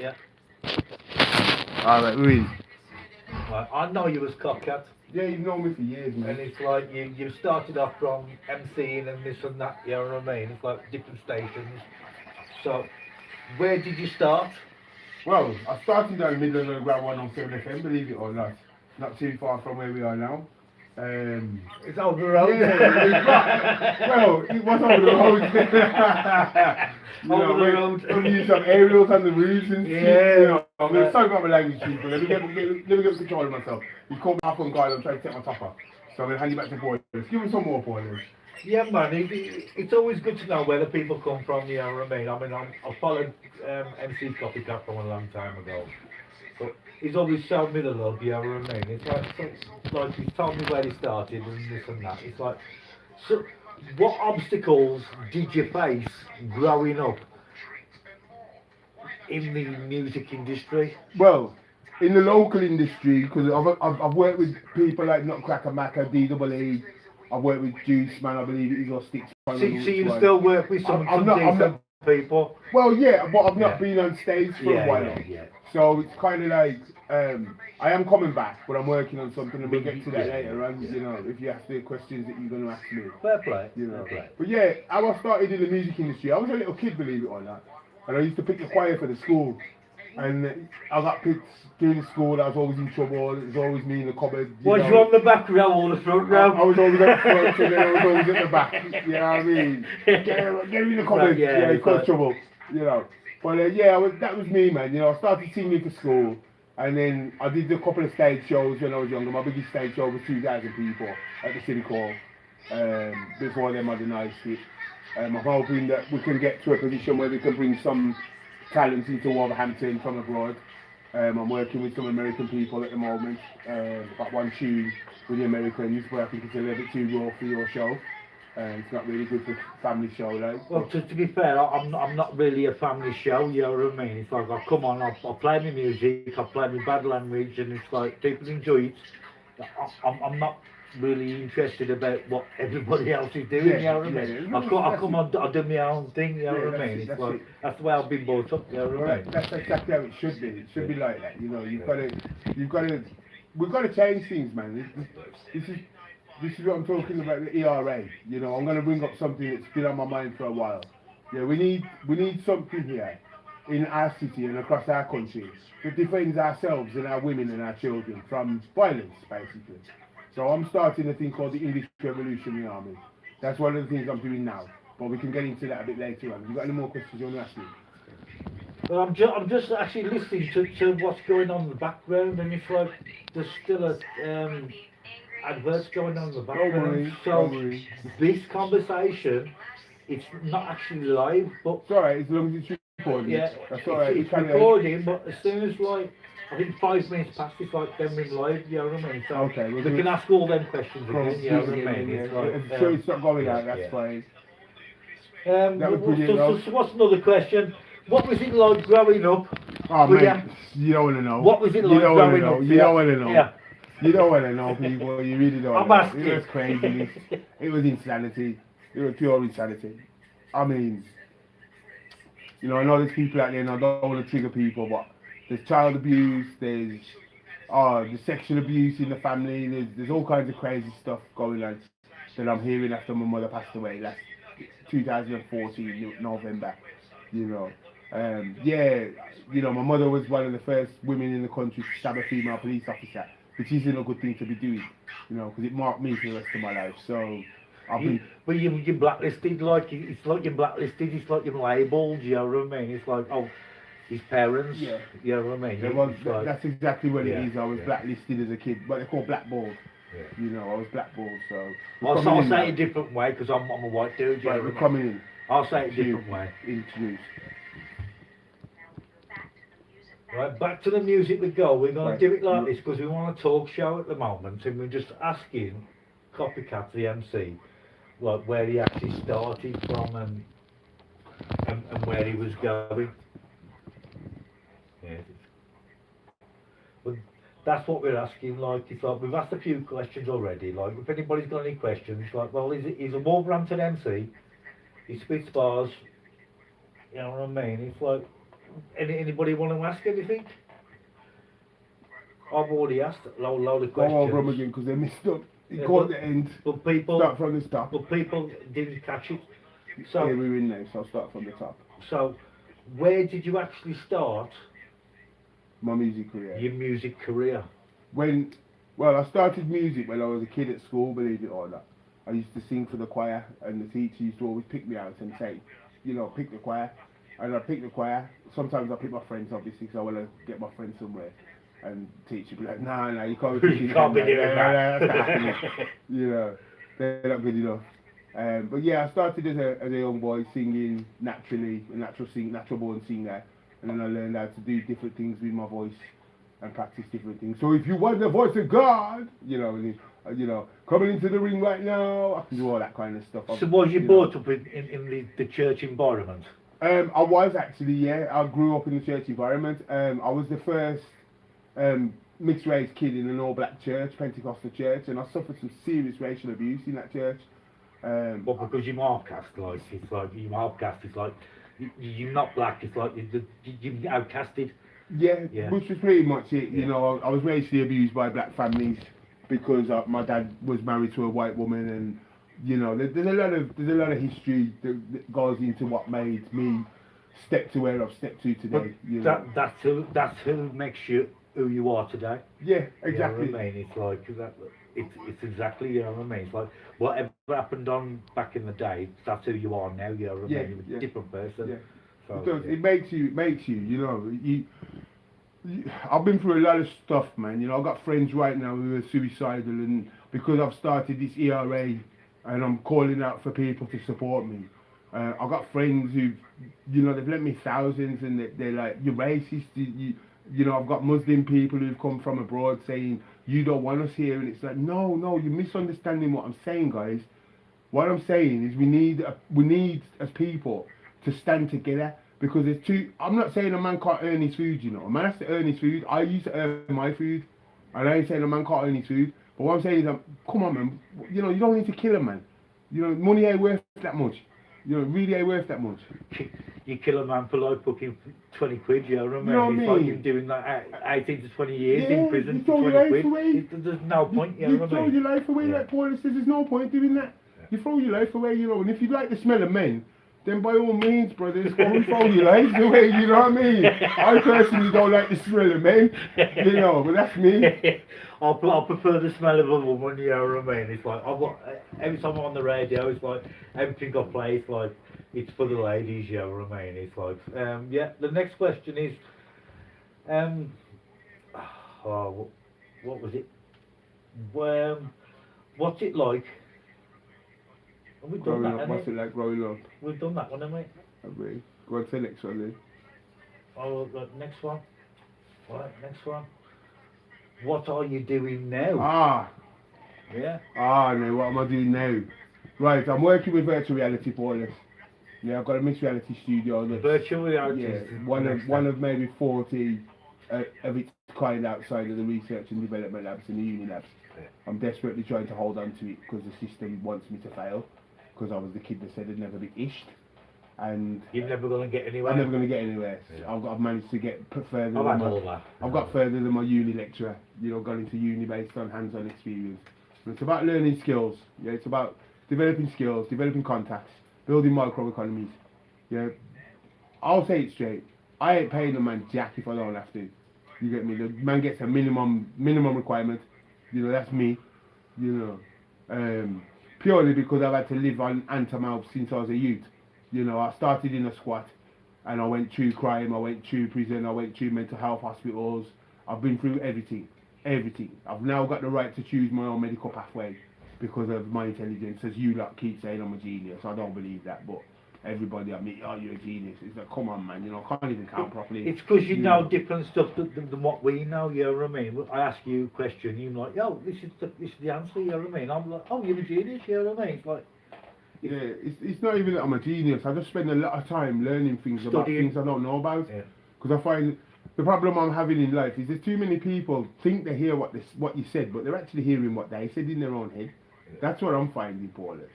Yeah. Alright, Louise. Right. I know you as Cockcat, Yeah, you've known me for years, and man. it's like you started off from MCing and this and that. You know what I mean? It's like different stations. So, where did you start? Well, I started down the middle of the Grab 107 FM, believe it or not. Not too far from where we are now. It's over the road. Well, it was over the road. Over the road. We used some aerials on the roofs and shit. Yeah. You know, I'm going to talk about my language, people. Let me get control of myself. You called me up on guard, I'm trying to take my top off. So I'm going to hand you back to boys. Give me some more boys. Yeah, man, it's always good to know where the people come from, you know what I mean? I followed MC Copycat from a long time ago, but he's always shown me the love, you know what I mean? It's like he's told me where he started and this and that. It's like, so what obstacles did you face growing up in the music industry? Well, in the local industry, because I've worked with people like Nutcracker Macca, DEE. I've worked with Juice Man, I believe it is, or Sticks. So you still work with some decent people? Well, yeah, but I've not been on stage for a while. Yeah. So it's kind of like, I am coming back, but I'm working on something, and we'll get to that later on, you know, if you ask the questions that you're going to ask me. Fair play. You know. Fair play. But yeah, how I started in the music industry, I was a little kid, believe it or not, and I used to pick the choir for the school. And I got picked during school. I was always in trouble. It was always me in the cupboard. Was you on the back row or the front row? I was always at the front and then I was always at the back. You know what I mean? Get in the cupboard. Yeah, cause trouble. You know. But that was me, man. You know, I started singing for school, and then I did a couple of stage shows when I was younger. My biggest stage show was 2,000 people at the Civic Hall. Before they modernised it. I'm hoping that we can get to a position where we can bring some talent into Wolverhampton from abroad. I'm working with some American people at the moment. Got one tune with the Americans, but I think it's a little bit too raw for your show. It's not really good for family show, like. Well, to be fair, I'm not really a family show, you know what I mean? It's like, I come on, I play my music, I play my bad language, and it's like, people enjoy it. I'm not really interested about what everybody else is doing, you know what I mean? I come on, I do my own thing, you know what I mean? It's like, that's the way I've been brought up, you know what I mean? That's exactly how it should be. It should be like that, you know. We've got to change things, man. This is what I'm talking about, the ERA. You know, I'm going to bring up something that's been on my mind for a while. Yeah, we need something here in our city and across our country that defends ourselves and our women and our children from violence, basically. So I'm starting a thing called the English Revolutionary Army. That's one of the things I'm doing now, but we can get into that a bit later on. Have you got any more questions you want to ask me? Well, I'm just actually listening to what's going on in the background, and it's like there's still a adverts going on in the background. So this conversation, it's not actually live, but it's alright as long as it's recording. Yeah, that's alright. It's recording, but as soon as like I think 5 minutes past, it's like them in live. You know what I mean? So okay, they can ask all them questions again. You know what I mean? It's like, it's not going out. That's fine. So what's another question? What was it like growing up? Oh man, you don't want to know. What was it like growing up? You don't want to know. Yeah. You don't want to know, people. You really don't. I'm asking. It was crazy. It was insanity. It was pure insanity. I mean, you know, I know there's people out there, and I don't want to trigger people, but there's child abuse, there's sexual abuse in the family, there's all kinds of crazy stuff going on that I'm hearing after my mother passed away last 2014 November. You know, you know, my mother was one of the first women in the country to stab a female police officer, which isn't a good thing to be doing, you know, because it marked me for the rest of my life. So, but you're blacklisted, like it's like you're blacklisted, it's like you're labelled, you know what I mean? It's like, oh, his parents, you know what I mean? That's exactly what it is. I was blacklisted as a kid, what they call blackballed. Yeah. You know, I was blackballed, so. I'll say it a different way because I'm a white dude. Right, we're coming in. I'll say it a different way. Introduce. Right, back to the music we go. We're going to do it like this because we want a talk show at the moment, and we're just asking Copycat, the MC, like where he actually started from and where he was going. Yeah. But that's what we're asking. Like, it's like we've asked a few questions already. Like, if anybody's got any questions, like, well, he's a Wolverhampton MC. He spits bars. You know what I mean? It's like, Anybody want to ask anything? I've already asked a load of Go over them questions. again because they missed up. It Yeah, got the end. But people, Start from the top. but people didn't catch it. Yeah, So, we're in now, so I'll start from the top. so where did you actually start My music career. your music career? Well, I started music when I was a kid at school, believe it or not. I used to sing for the choir, and the teacher used to always pick me out and say, pick the choir. And I'd pick the choir. Sometimes I pick my friends, obviously, because I want to get my friends somewhere. And the teacher would be like, no, you can't be picking You can't be them, doing no, that. that's not happening. They're not good enough. But yeah, I started as a young boy singing naturally, natural born singer. And then I learned how to do different things with my voice and practice different things. So if you want the voice of God, coming into the ring right now, I can do all that kind of stuff. So was you brought up in the church environment? I was actually, yeah. I grew up in the church environment. I was the first mixed race kid in an all black church, Pentecostal church, and I suffered some serious racial abuse in that church. Well, because you're outcast, you're not black, it's like you're outcasted. Yeah, which was pretty much it. Yeah. I was racially abused by black families because my dad was married to a white woman, and there's a lot of history that goes into what made me step to where I've stepped to today. But that's who makes you who you are today. Yeah, exactly. You know what I mean? It's like that. It's exactly, you know what I mean? It's like whatever happened on back in the day, that's who you are now. You know what I mean? You're a different person. Yeah. So, Because it makes you. I've been through a lot of stuff, man. I've got friends right now who are suicidal, and because I've started this ERA, and I'm calling out for people to support me. I've got friends who, they've lent me thousands, and they're like, you're racist. I've got Muslim people who've come from abroad saying, you don't want us here, and it's like, no, you're misunderstanding what I'm saying, guys. What I'm saying is we need as people to stand together, because I'm not saying a man can't earn his food, a man has to earn his food. I used to earn my food, and I ain't saying a man can't earn his food, but what I'm saying is, come on, man, you don't need to kill a man. Money ain't worth that much. Really ain't worth that much. You kill a man for like fucking 20 quid, you know what I mean? You know what I It's like mean? you're doing like 18 to 20 years Yeah, in prison you for throw 20 your life quid. away. There's no point, you You know what I throw mean? your life away, Yeah. like Paul says, there's no point doing that. You throw your life away, and if you like the smell of men, then by all means, brothers, go and throw your lives away, you know what I mean? I personally don't like the smell of men, but that's me. I prefer the smell of a woman, you know what I mean? It's like, every time I'm on the radio, it's like, everything I play, it's like, it's for the ladies, you know what I mean? It's like, the next question is, what was it? What's it like? Have we done Growing that, up, haven't what's we? it like growing up? We've done that one, haven't we? Have we? Go on to the next one then. Oh, next one. Right, next one. What are you doing now? Yeah. Now what am I doing now? Right, I'm working with virtual reality, Paulus. Yeah, I've got a mixed reality studio. Virtual reality. Yeah, one of maybe 40 of its kind outside of the research and development labs and the uni labs. Yeah. I'm desperately trying to hold on to it because the system wants me to fail, because I was the kid that said I'd never be ished. And you're never going to get anywhere. I'm never going to get anywhere. Yeah. I've managed to get further. I've got further than my uni lecturer. Gone into uni based on hands-on experience. And it's about learning skills. Yeah, it's about developing skills, developing contacts, building microeconomies. Yeah, I'll say it straight. I ain't paying a man jack if I don't have to. You get me? The man gets a minimum requirement. That's me. Purely because I've had to live on Antamouth since I was a youth. I started in a squat, and I went through crime, I went through prison, I went through mental health hospitals. I've been through everything. I've now got the right to choose my own medical pathway because of my intelligence. As you lot keep saying I'm a genius, I don't believe that, but everybody I meet, you're a genius. It's like, come on, man, I can't even count properly. It's because you know different stuff than what we know, you know what I mean? I ask you a question, you're like, yo, this is the answer, you know what I mean? I'm like, oh, you're a genius, you know what I mean? It's like, yeah, it's not even that I'm a genius. I just spend a lot of time learning things about things I don't know about. Because I find the problem I'm having in life is there's too many people think they hear what you said, but they're actually hearing what they said in their own head. That's what I'm finding, Paulus.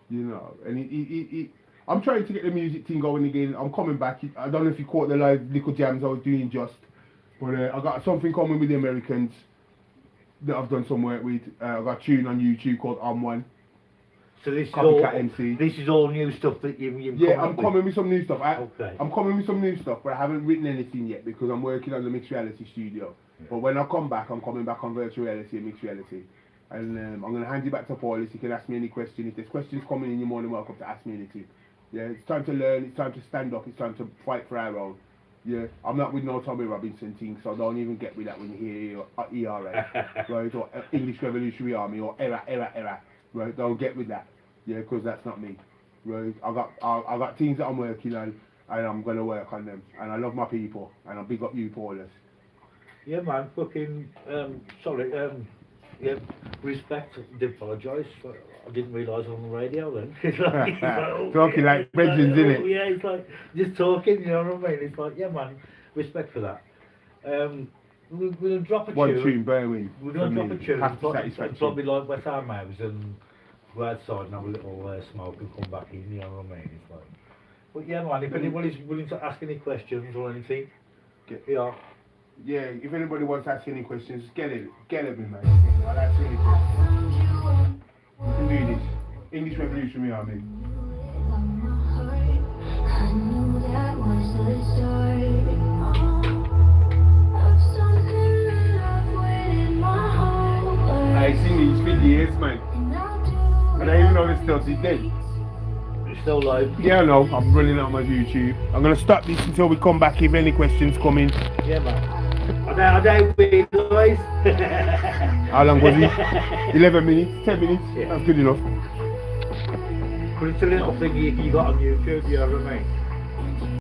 And I'm trying to get the music thing going again. I'm coming back. I don't know if you caught the live little jams I was doing just, but I got something coming with the Americans that I've done some work with. I got a tune on YouTube called I'm One. So this is Copycat all MC. this is all new stuff that you've Yeah, come I'm up with? coming with some new stuff. Okay. I'm coming with some new stuff, but I haven't written anything yet because I'm working on the mixed reality studio. But when I come back, I'm coming back on virtual reality and mixed reality. And I'm going to hand you back to Paul. You can ask me any question. If there's questions coming in, you're more than welcome to ask me anything. Yeah, it's time to learn. It's time to stand up. It's time to fight for our own. Yeah, I'm not with no Tommy Robinson thing, so don't even get with that when you hear ERA, right, or English Revolutionary Army, or ERA, right? Don't get with that, yeah, because that's not me, right? I got things that I'm working on, and I'm gonna work on them, and I love my people, and I big up you, Paulus. Yeah, man, fucking, sorry, yeah, respect, I apologise, I didn't realise on the radio then. It's like, Talking like brethren, innit? Yeah, it's like, just talking, you know what I mean? It's like, yeah, man, respect for that. We'll drop a One tune. tune, Berwin. We're going to drop a tune, Have to and satisfaction. probably like wet our mouths and go outside and have a little smoke and come back in, you know what I mean? It's like, but yeah, man, if anybody's willing to ask any questions or anything, yeah. Yeah, if anybody wants to ask any questions, get at me, man. I'll ask you any questions. We can do this. English Revolutionary Army. I knew that was the start of something that I've waited my whole life. I sing these for years, man. And I'll do And I even know it's still today. It's still live. Yeah, I know. I'm running out my YouTube. I'm going to stop this until we come back if any questions come in. Yeah, man. I don't wait, guys. How long was it? 11 minutes? 10 minutes? Yeah. That's good enough. But it's a little thing you got on YouTube, you know what I mean?